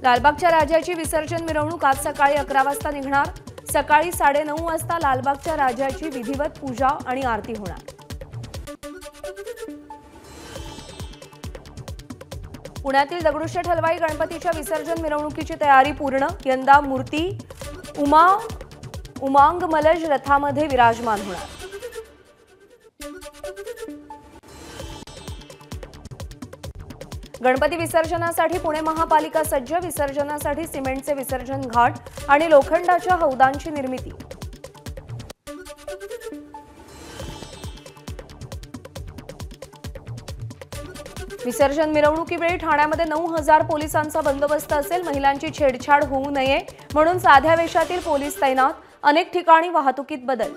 लालबागच्या राजाची विसर्जन मिरवणूक आज सकाळी 11 वाजता निघणार। सकाळी 9:30 वाजता लालबागच्या राजाची विधिवत पूजा आणि आरती होणार। पुण्यातील दगडूशेठ हलवाई गणपतीच्या विसर्जन मिरवणुकीची तयारी पूर्ण। यंदा मूर्ती उमांगमलज रथामध्ये विराजमान होणार। गणपती विसर्जनासाठी पुणे महापालिका सज्ज। विसर्जनासाठी सिमेंटचे विसर्जन घाट आणि लोखंडाच्या हौदांची निर्मिती। विसर्जन मिरवणुकीवेळी ठाण्यामध्ये 9000 पोलिसांचा बंदोबस्त असेल। महिलांची छेडछाड होऊ नये म्हणून साध्या वेशातील पोलीस तैनात। अनेक ठिकाणी वाहतुकीत बदल।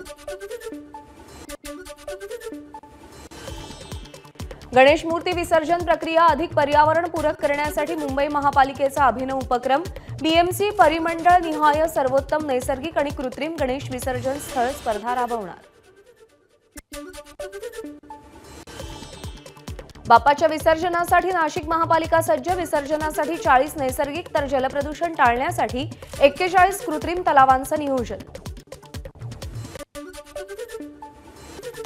गणेश मूर्ती विसर्जन प्रक्रिया अधिक पर्यावरणपूरक करण्यासाठी मुंबई महापालिकेचा अभिनव उपक्रम। बीएमसी परिमंडळ निहाय सर्वोत्तम नैसर्गिक आणि कृत्रिम गणेश विसर्जन स्थळ स्पर्धा राबवणार। बाप्पाच्या विसर्जनासाठी नाशिक महापालिका सज्ज। विसर्जनासाठी 40 नैसर्गिक तर जलप्रदूषण टाळण्यासाठी 41 कृत्रिम तलावांचं नियोजन।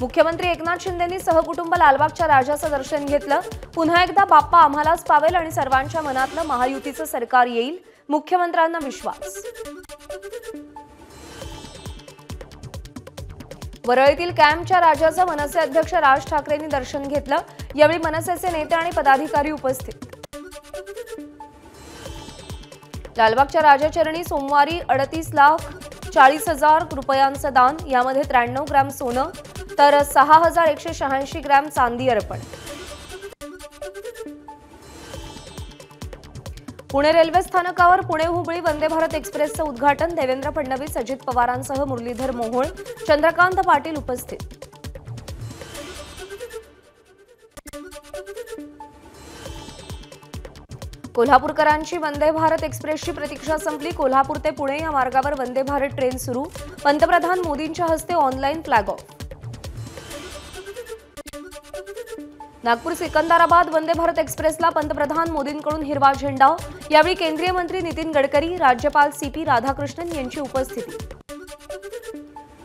मुख्यमंत्री एकनाथ शिंदेंनी सहकुटुंब लालबागच्या राजाचं दर्शन घेतलं। पुन्हा एकदा बाप्पा आम्हालाच पावेल आणि सर्वांच्या मनातलं महायुतीचं सरकार येईल, मुख्यमंत्र्यांना विश्वास। वरळीतील कॅम्पच्या राजाचं मनसे अध्यक्ष राज ठाकरेंनी दर्शन घेतलं। यावेळी मनसेचे नेते आणि पदाधिकारी उपस्थित। लालबागच्या राजाचरणी सोमवारी 38,40,000 रुपयांचं दान। यामध्ये 93 ग्रॅम सोनं तर 6,186 ग्रॅम चांदी अर्पण। पुणे रेल्वे स्थानकावर पुणे हुबळी वंदे भारत एक्सप्रेसचं उद्घाटन। देवेंद्र फडणवीस, अजित पवारांसह मुरलीधर मोहोळ, चंद्रकांत पाटील उपस्थित। कोल्हापूरकरांची वंदे भारत एक्सप्रेसची प्रतीक्षा संपली। कोल्हापूर ते पुणे या मार्गावर वंदे भारत ट्रेन सुरू। पंतप्रधान मोदींच्या हस्ते online flag off. Nagpur Secunderabad Vande Bharat एक्सप्रेसला पंतप्रधान मोदींकडून हिरवा झेंडा। यावेळी केंद्रीय मंत्री नितीन गडकरी, राज्यपाल सीपी राधाकृष्णन यांची उपस्थिती।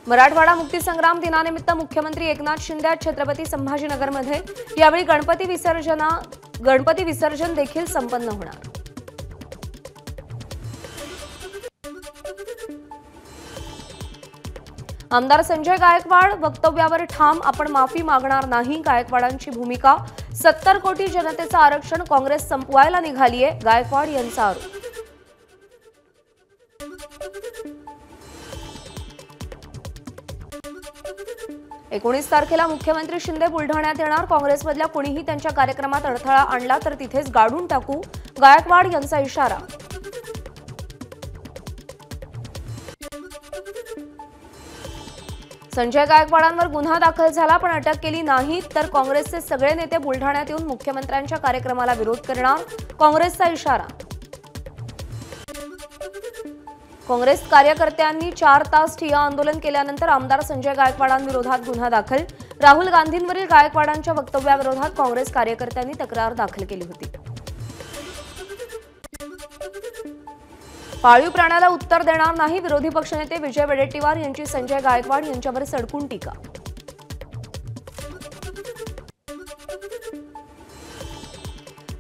मराठवाडा मुक्तीसंग्राम दिनानिमित्त मुख्यमंत्री एकनाथ शिंदे आज छत्रपती संभाजीनगरमध्ये। यावेळी गणपती विसर्जन देखील संपन्न होणार। आमदार संजय गायकवाड वक्तव्यावर ठाम। आपण माफी मागणार नाही, गायकवाडांची भूमिका। 70 कोटी जनतेचं आरक्षण काँग्रेस संपवायला निघालीये, गायकवाड यांचा आरोप। 19 तारखेला मुख्यमंत्री शिंदे बुलढाण्यात येणार। काँग्रेसमधल्या कोणीही त्यांच्या कार्यक्रमात अडथळा आणला तर तिथेच गाडून टाकू, गायकवाड यांचा इशारा। संजय गायकवाडांवर गुन्हा दाखल झाला पण अटक केली नाही तर काँग्रेसचे सगळे नेते बुलढाण्यात येऊन मुख्यमंत्र्यांच्या कार्यक्रमाला विरोध करणार, काँग्रेसचा इशारा। काँग्रेस कार्यकर्त्यांनी 4 तास ठिय्या आंदोलन केल्यानंतर आमदार संजय गायकवाडांविरोधात गुन्हा दाखल। राहुल गांधींवरील गायकवाडांच्या वक्तव्याविरोधात काँग्रेस कार्यकर्त्यांनी तक्रार दाखल केली होती। पाळीव प्राण्याला उत्तर देणार नाही, विरोधी पक्षनेते विजय वडेट्टीवार यांची संजय गायकवाड यांच्यावर सडकून टीका।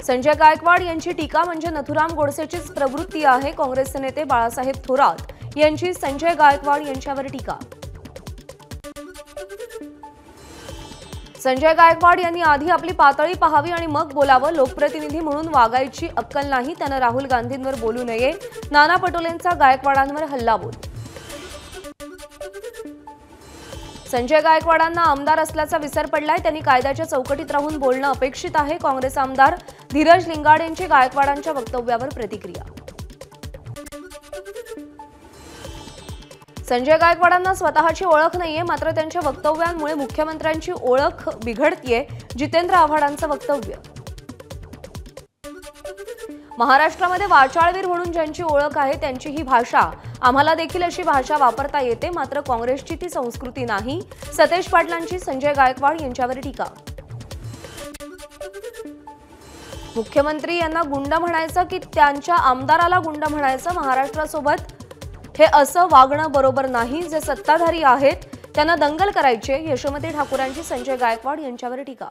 संजय गायकवाड यांची टीका म्हणजे नथुराम गोडसेचीच प्रवृत्ती आहे। काँग्रेसचे नेते बाळासाहेब थोरात यांची संजय गायकवाड यांच्यावर टीका। संजय गायकवाड यांनी आधी आपली पातळी पाहावी आणि मग बोलावं। लोकप्रतिनिधी म्हणून वागायची अक्कल नाही, त्यानं राहुल गांधींवर बोलू नये। नाना पटोलेंचा गायकवाडांवर हल्लाबोल। संजय गायकवाडांना आमदार असल्याचा विसर पडलाय, त्यांनी कायद्याच्या चौकटीत राहून बोलणं अपेक्षित आहे। काँग्रेस आमदार धीरज लिंगाड यांची गायकवाडांच्या वक्तव्यावर प्रतिक्रिया। संजय गायकवाडांना स्वतःची ओळख नाहीये, मात्र त्यांच्या वक्तव्यांमुळे मुख्यमंत्र्यांची ओळख बिघडतीये, जितेंद्र आव्हाडांचं वक्तव्य। महाराष्ट्रामध्ये वाचाळवीर म्हणून ज्यांची ओळख आहे त्यांची ही भाषा, आम्हाला देखील अशी भाषा वापरता येते, मात्र काँग्रेसची ती संस्कृती नाही। सतेज पाटलांची संजय गायकवाड यांच्यावर टीका। मुख्यमंत्री यांना गुंड म्हणायचं की त्यांच्या आमदाराला गुंड म्हणायचं? महाराष्ट्रासोबत हे असं वागणं बरोबर नाही. जे सत्ताधारी आहेत त्यांना दंगल करायचे. यशोमती ठाकूरांची संजय गायकवाड यांच्यावर टीका.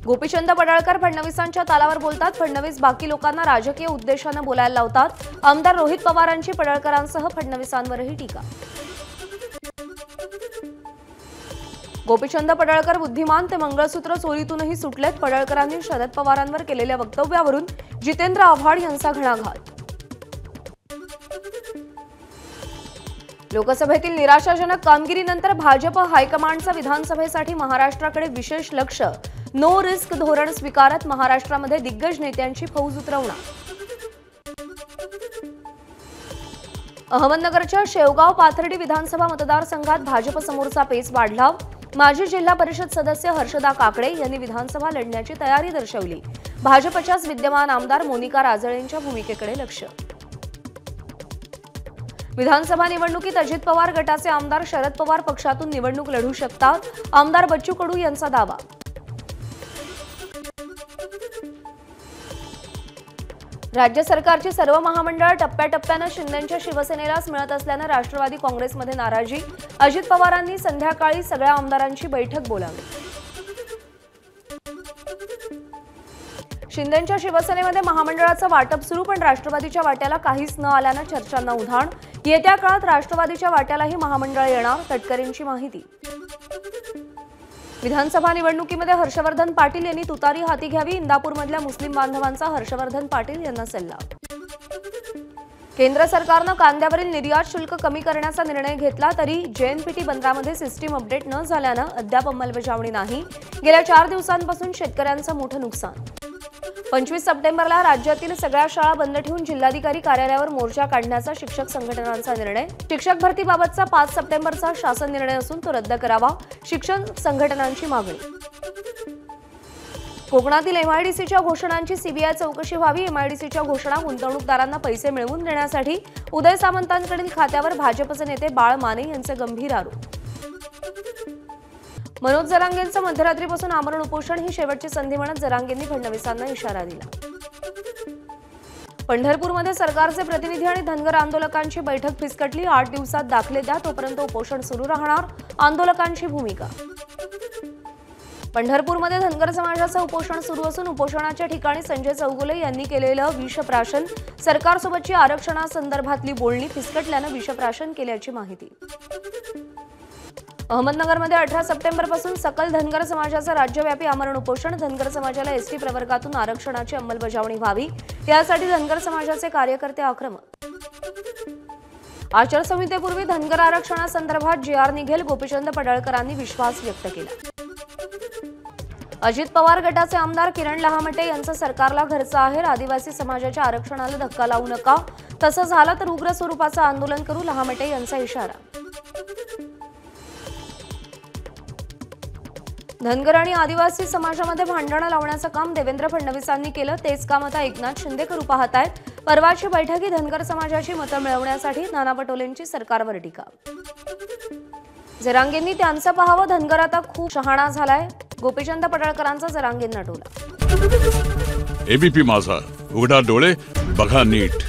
गोपीचंद पडळकर फडणवीसांच्या तालावर बोलतात. फडणवीस बाकी लोकांना राजकीय उद्देशाने बोलायला लावतात. आमदार रोहित पवारांची पडळकरांसह फडणवीसांवरही टीका. गोपीचंद पडळकर बुद्धिमान, ते मंगळसूत्र चोरीतूनही सुटलेत. पडळकरांनी शरद पवारांवर केलेल्या वक्तव्यावरून जितेंद्र आव्हाड यांचा घणाघात. लोकसभेतील निराशाजनक कामगिरीनंतर भाजप हायकमांडचं विधानसभेसाठी महाराष्ट्राकडे विशेष लक्ष. नो रिस्क धोरण स्वीकारत महाराष्ट्रामध्ये दिग्गज नेत्यांची फौज उतरवणार. अहमदनगरच्या शेवगाव पाथर्डी विधानसभा मतदारसंघात भाजप समोरचा पेच वाढला. माजी जिल्हा परिषद सदस्य हर्षदा काकडे यांनी विधानसभा लढण्याची तयारी दर्शवली. भाजपच्याच विद्यमान आमदार मोनिका राजळेंच्या भूमिकेकडे लक्ष. विधानसभा निवडणुकीत अजित पवार गटाचे आमदार शरद पवार पक्षातून निवडणूक लढू शकतात. आमदार बच्चू कडू यांचा दावा. राज्य सरकारची सर्व महामंडळं टप्प्याटप्प्यानं शिंदेंच्या शिवसेनेलाच मिळत असल्यानं राष्ट्रवादी काँग्रेसमध्ये नाराजी. अजित पवारांनी संध्याकाळी सगळ्या आमदारांची बैठक बोलावली. शिंदेंच्या शिवसेनेमध्ये महामंडळाचं वाटप सुरू, पण राष्ट्रवादीच्या वाट्याला काहीच न आल्यानं चर्चांना उधाण. येत्या काळात राष्ट्रवादीच्या वाट्यालाही महामंडळ येणार. तटकरेंची माहिती. विधानसभा निवडणुकीमध्ये हर्षवर्धन पाटील यांनी तुतारी हाती घ्यावी. इंदापूरमधल्या मुस्लिम बांधवांचा हर्षवर्धन पाटील यांना सल्ला. केंद्र सरकारनं कांद्यावरील निर्यात शुल्क कमी करण्याचा निर्णय घेतला, तरी जेएनपीटी बंदरामध्ये सिस्टीम अपडेट न झाल्यानं अद्याप अंमलबजावणी नाही. गेल्या 4 दिवसांपासून शेतकऱ्यांचं मोठं नुकसान. 25 सप्टेंबरला राज्यातील सगळ्या शाळा बंद ठेवून जिल्हाधिकारी कार्यालयावर मोर्चा काढण्याचा शिक्षक संघटनांचा निर्णय. शिक्षक भरतीबाबतचा 5 सप्टेंबरचा शासन निर्णय असून तो रद्द करावा, शिक्षक संघटनांची मागणी. कोकणातील एमआयडीसीच्या घोषणांची सीबीआय चौकशी व्हावी. एमआयडीसीच्या घोषणा गुंतवणूकदारांना पैसे मिळवून देण्यासाठी उदय सामंतांकडील खात्यावर भाजपचे नेते बाळ माने यांचे गंभीर आरोप. मनोज जरांगेंचं मध्यरात्रीपासून आमरण उपोषण ही शेवटची संधी म्हणत जरांगेंनी फडणवीसांना इशारा दिला. पंढरपूरमध्ये सरकारचे प्रतिनिधी आणि धनगर आंदोलकांची बैठक फिसकटली. 8 दिवसात दाखले द्या, तोपर्यंत उपोषण सुरू राहणार. आंदोलकांची भूमिका. पंढरपूरमध्ये धनगर समाजाचं उपोषण सुरू असून उपोषणाच्या ठिकाणी संजय चौगुले यांनी केलेलं विषप्राशन. सरकारसोबतची आरक्षणासंदर्भातली बोलणी फिसकटल्यानं विषप्राशन केल्याची माहिती. अहमदनगरमध्ये 18 सप्टेंबरपासून सकल धनगर समाजाचं राज्यव्यापी आमरण उपोषण. धनगर समाजाला एसटी प्रवर्गातून आरक्षणाची अंमलबजावणी व्हावी, यासाठी धनगर समाजाचे कार्यकर्ते आक्रमक. आचारसंहितेपूर्वी धनगर आरक्षणासंदर्भात जीआर निघेल, गोपीचंद पडळकरांनी विश्वास व्यक्त केला. अजित पवार गटाचे आमदार किरण लहामटे यांचं सरकारला घरचं आहेर. आदिवासी समाजाच्या आरक्षणाला धक्का लावू नका, तसं झालं तर उग्र स्वरूपाचं आंदोलन करू, लहामटे यांचा इशारा. धनगर आणि आदिवासी समाजामध्ये भांडणं लावण्याचं काम देवेंद्र फडणवीसांनी केलं, तेच काम आता एकनाथ शिंदे करू पाहत आहेत. परवाची बैठकी धनगर समाजाची मतं मिळवण्यासाठी. नाना पटोलेंची सरकारवर टीका. जरांगेंनी त्यांचं पाहावं, धनगर आता खूप शहाणा झालाय. गोपीचंद पडळकरांचा जरांगेंना टोला. एबीपी माझा, उघडा डोळे बघा नीट.